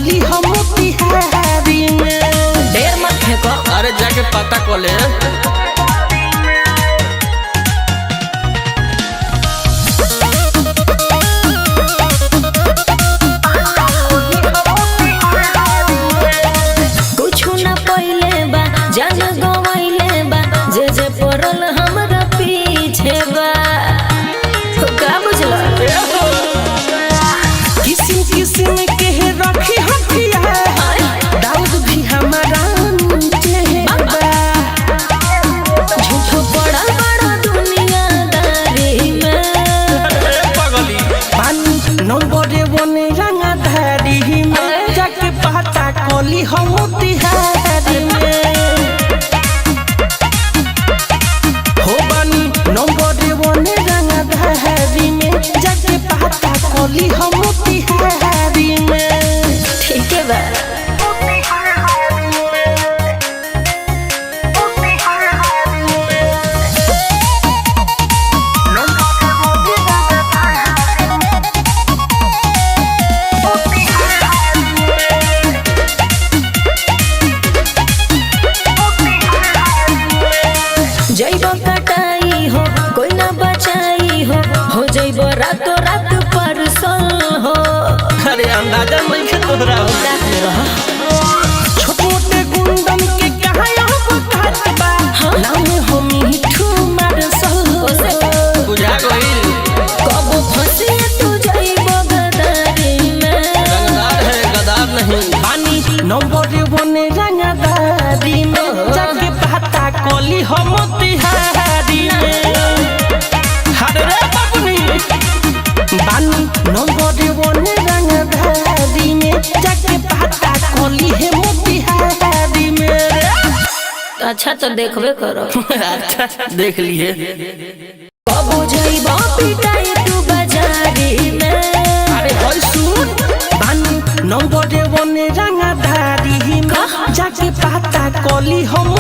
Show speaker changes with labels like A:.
A: कोली हम तिहारी में।
B: देर मत फेंको,
A: अरे जाके पता को ले। कोली हम तिहारी में हो बानी नंबर वन रंगधारी में जाके पता कोली हम तिहारी में।
B: ठीक है बा। जैब कटाई हो कोई ना बचाई हो जैब रातों रात परसल हो।
A: अरे अंदाजा नहीं है तोहरा छोटे गुंडन के कहां यहाँ बुझात बा नाम हो मिठू मारसल बुझा गइल
B: कब फंसे तू जैब गदारी में।
A: रंगदार है गदार नहीं पानी नंबर वन रंगदारी में जाके पता कोली हम तिहारी में। हरे रे बाबूनी बानी नंबर वन रंगधारी में जाके पता कोली हम तिहारी में।
B: अच्छा तो देखबे करो।
A: अच्छा देख लिए।
B: कब जैब पिटाई तू बाजारी में।
A: अरे होय सुन बानी नंबर वन रंगधारी में जाके पता कोली हम